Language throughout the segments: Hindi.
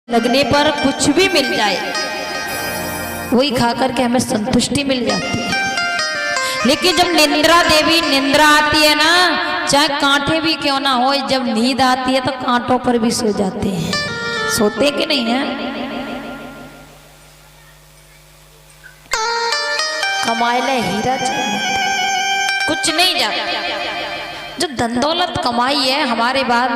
लगने पर कुछ भी मिल जाए वही खा करके हमें संतुष्टि मिल जाती है। लेकिन जब निंद्रा देवी निंद्रा आती है ना, चाहे कांटे भी क्यों ना हो, जब नींद आती है तो कांटों पर भी सो जाते हैं। सोते कि नहीं है? कमाए ले हीरा कुछ नहीं जाता। जो धन दौलत कमाई है हमारे बाद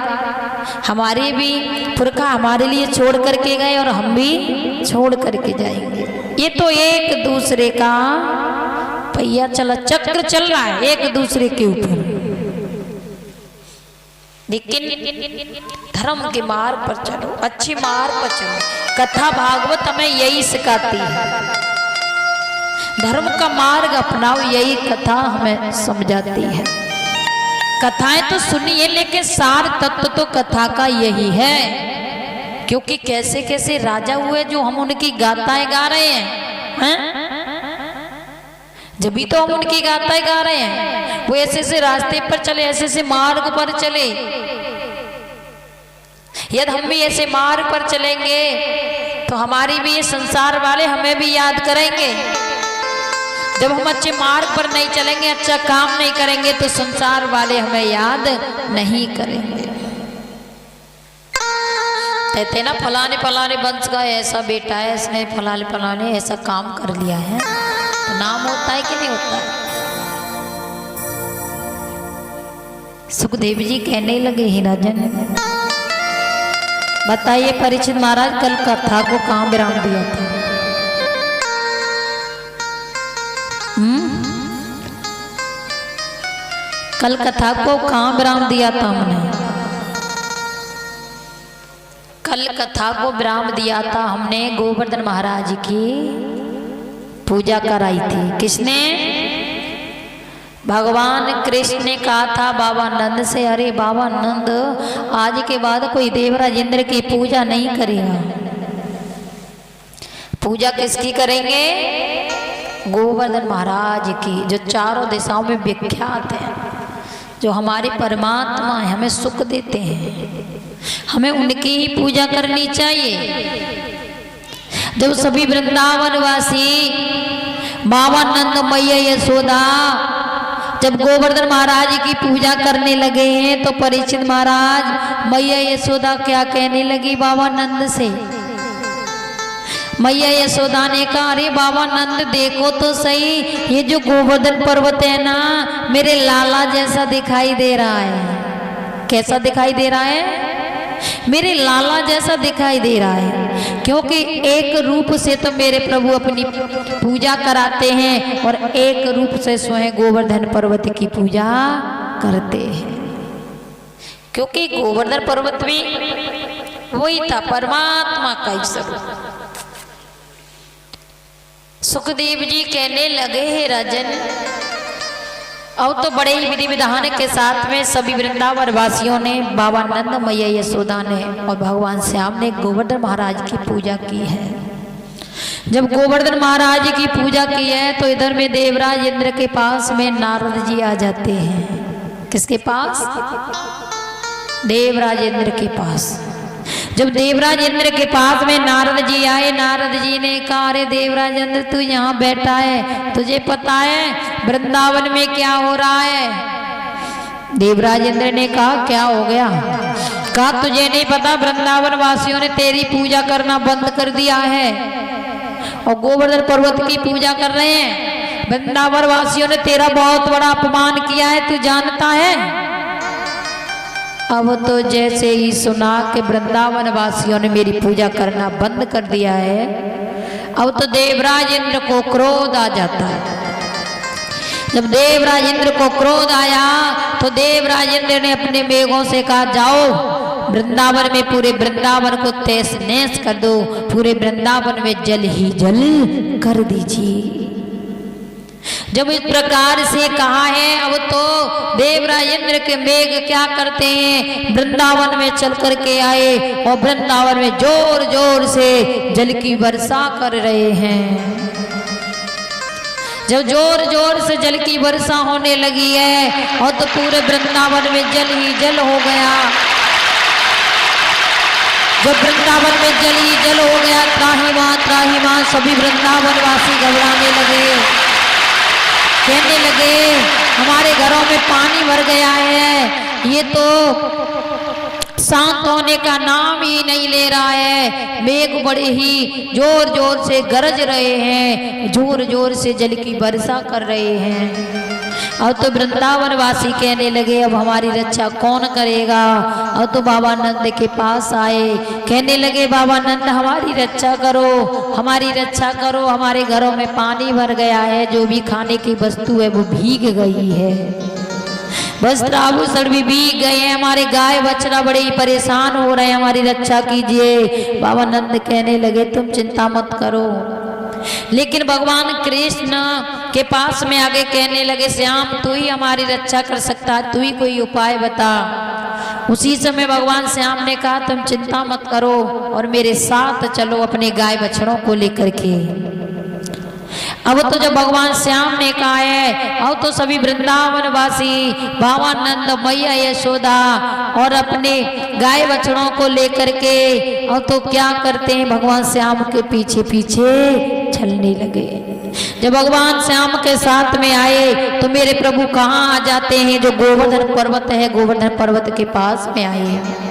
हमारे भी पुरखा हमारे लिए छोड़ करके गए और हम भी छोड़ करके जाएंगे। ये तो एक दूसरे का पहिया चला, चक्र चल रहा है एक दूसरे के ऊपर। लेकिन धर्म के मार्ग पर चलो, अच्छी मार्ग पर चलो। कथा भागवत हमें यही सिखाती है, धर्म का मार्ग अपनाओ, यही कथा हमें समझाती है। कथाएं तो सुनिए लेकिन सार तत्व तो कथा का यही है। क्योंकि कैसे कैसे राजा हुए जो हम उनकी गाथाएं गा रहे हैं, जब भी तो हम उनकी गाथाएं गा रहे हैं। वो ऐसे से रास्ते पर चले, ऐसे से मार्ग पर चले। यदि हम भी ऐसे मार्ग पर चलेंगे तो हमारी भी ये संसार वाले हमें भी याद करेंगे। जब हम अच्छे मार्ग पर नहीं चलेंगे, अच्छा काम नहीं करेंगे, तो संसार वाले हमें याद नहीं करेंगे। कहते ना फलाने फलाने वंश का ऐसा बेटा है, इसने फलाने फलाने ऐसा काम कर लिया है, तो नाम होता है कि नहीं होता है? सुखदेव जी कहने लगे, ही राजन बताइए परीक्षित महाराज कल कथा को कहाँ विराम दिया था? कल कथा को कहाँ विराम दिया था हमने? कल कथा को विराम दिया था हमने गोवर्धन महाराज की पूजा कराई थी। किसने? भगवान कृष्ण ने कहा था बाबा नंद से, अरे बाबा नंद आज के बाद कोई देवराज इंद्र की पूजा नहीं करेगा। पूजा किसकी करेंगे? गोवर्धन महाराज की, जो चारों दिशाओं में विख्यात हैं, जो हमारे परमात्मा है, हमें सुख देते हैं, हमें उनकी ही पूजा करनी चाहिए। जब सभी वृंदावन वासी बाबा नंद मैया यशोदा जब गोवर्धन महाराज की पूजा करने लगे हैं, तो परीक्षित महाराज मैया यशोदा क्या कहने लगी बाबा नंद से? मैया यशोदा ने कहा, अरे बाबा नंद देखो तो सही, ये जो गोवर्धन पर्वत है ना, मेरे लाला जैसा दिखाई दे रहा है। कैसा दिखाई दे रहा है? मेरे लाला जैसा दिखाई दे रहा है। क्योंकि एक रूप से तो मेरे प्रभु अपनी पूजा कराते हैं और एक रूप से स्वयं गोवर्धन पर्वत की पूजा करते हैं। क्योंकि गोवर्धन पर्वत भी वही था, परमात्मा का ही स्वरूप। सुखदेव जी कहने लगे, हे राजन अब तो बड़े ही विधि विधान के साथ में सभी वृंदावन वासियों ने, बाबा नंद मैया यशोदा ने और भगवान श्याम ने गोवर्धन महाराज की पूजा की है। जब गोवर्धन महाराज की पूजा की है तो इधर में देवराज इंद्र के पास में नारद जी आ जाते हैं। किसके पास? देवराज इंद्र के पास। जब देवराज इंद्र के पास में नारद जी आए, नारद जी ने कहा, अरे देवराज इंद्र तू यहाँ बैठा है, तुझे पता है वृंदावन में क्या हो रहा है? देवराज इंद्र ने कहा, क्या हो गया? कहा, तुझे नहीं पता वृंदावन वासियों ने तेरी पूजा करना बंद कर दिया है और गोवर्धन पर्वत की पूजा कर रहे हैं। वृंदावन वासियों ने तेरा बहुत बड़ा अपमान किया है, तू जानता है? अब तो जैसे ही सुना कि वृंदावन वासियों ने मेरी पूजा करना बंद कर दिया है, अब तो देवराज इंद्र को क्रोध आ जाता है। जब देवराज इंद्र को क्रोध आया तो देवराज इंद्र ने अपने मेघों से कहा, जाओ वृंदावन में पूरे वृंदावन को तहस नहस कर दो, पूरे वृंदावन में जल ही जल कर दीजिए। जब इस प्रकार से कहा है, अब तो देवराज इंद्र के मेघ क्या करते हैं, वृंदावन में चल करके आए और वृंदावन में जोर जोर से जल की वर्षा कर रहे हैं। जब जोर जोर से जल की वर्षा होने लगी है और तो पूरे वृंदावन में जल ही जल हो गया। जब वृंदावन में जल ही जल हो गया, त्राही माँ सभी वृंदावन वासी घबराने लगे, कहने लगे हमारे घरों में पानी भर गया है, ये तो शांत होने का नाम ही नहीं ले रहा है। मेघ बड़े ही जोर जोर से गरज रहे हैं, जोर जोर से जल की वर्षा कर रहे हैं। अब तो वृंदावन वासी कहने लगे अब हमारी रक्षा कौन करेगा। अब तो बाबा नंद के पास आए, कहने लगे बाबा नंद हमारी रक्षा करो, हमारी रक्षा करो, हमारे घरों में पानी भर गया है, जो भी खाने की वस्तु है वो भीग गई है, वस्त्र आभूषण भी भीग गए हैं, हमारे गाय बछड़ा बड़े ही परेशान हो रहे हैं, हमारी रक्षा कीजिए। बाबा नंद कहने लगे तुम चिंता मत करो। लेकिन भगवान कृष्ण के पास में आगे कहने लगे श्याम तू ही हमारी रक्षा कर सकता है, तू ही कोई उपाय बता। उसी समय भगवान श्याम ने कहा तुम चिंता मत करो और मेरे साथ चलो अपने गाय बछड़ों को लेकर के। अब तो जब भगवान श्याम ने कहा है, अब तो सभी वृंदावन वासी भावानंद मैया यशोदा और अपने गाय बछड़ों को लेकर के अब तो क्या करते हैं भगवान श्याम के पीछे पीछे चलने लगे। जब भगवान श्याम के साथ में आए तो मेरे प्रभु कहाँ आ जाते हैं, जो गोवर्धन पर्वत है, गोवर्धन पर्वत के पास में आए।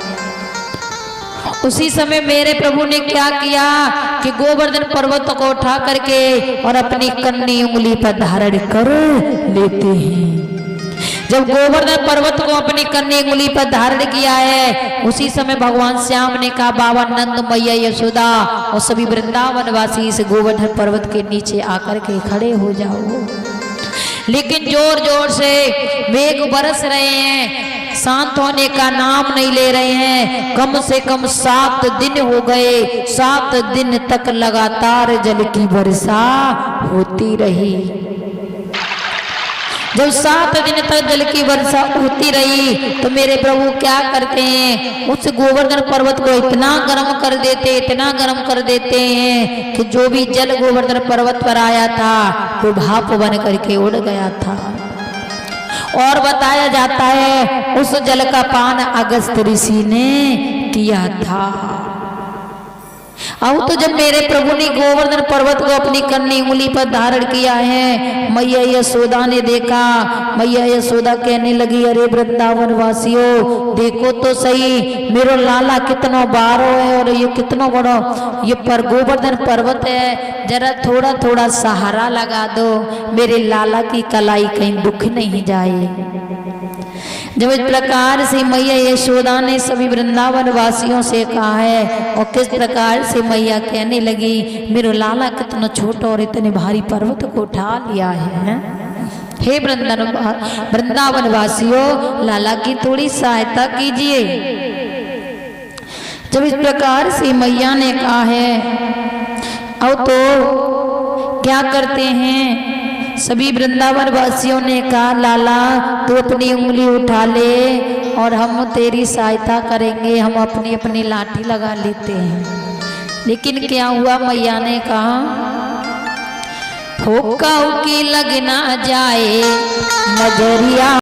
उसी समय मेरे प्रभु ने क्या किया कि गोवर्धन पर्वत को उठा करके और अपनी कन्नी उंगली पर धारण कर लेते हैं। जब गोवर्धन पर्वत को अपनी कन्नी उंगली पर धारण किया है, उसी समय भगवान श्याम ने कहा बाबा नंद मैया यशोदा और सभी वृंदावन वासी इस गोवर्धन पर्वत के नीचे आकर के खड़े हो जाओ। लेकिन जोर जोर से मेघ बरस रहे हैं, शांत होने का नाम नहीं ले रहे हैं। कम से कम 7 दिन हो गए, 7 दिन तक लगातार जल की वर्षा होती रही। जब 7 दिन तक जल की वर्षा होती रही तो मेरे प्रभु क्या करते हैं, उस गोवर्धन पर्वत को इतना गर्म कर देते, इतना गर्म कर देते हैं कि जो भी जल गोवर्धन पर्वत पर आया था वो भाप बन करके उड़ गया था। और बताया जाता है उस जल का पान अगस्त ऋषि ने किया था। अब तो जब मेरे प्रभु ने गोवर्धन पर्वत को अपनी कन्नी उंगली पर धारण किया है, मैया यशोदा ने देखा। मैया यशोदा कहने लगी अरे वृंदावन वासियों देखो तो सही, मेरो लाला कितना बारो है और ये कितना बड़ा ये पर गोवर्धन पर्वत है, जरा थोड़ा थोड़ा सहारा लगा दो, मेरे लाला की कलाई कहीं दुख नहीं जाए। जब इस प्रकार से मैया यशोदा ने सभी वृंदावन वासियों से कहा है और किस प्रकार से मैया कहने लगी मेरा लाला कितना छोटा और इतने भारी पर्वत को उठा लिया है। हे वृंदावन वासियों लाला की थोड़ी सहायता कीजिए। जब इस प्रकार से मैया ने कहा है अब तो क्या करते हैं, सभी वृंदावन वासियों ने कहा लाला तू अपनी उंगली उठा ले और हम तेरी सहायता करेंगे, हम अपनी अपनी लाठी लगा लेते हैं। लेकिन क्या हुआ, मैया ने कहा होका की लग ना जाए नजरिया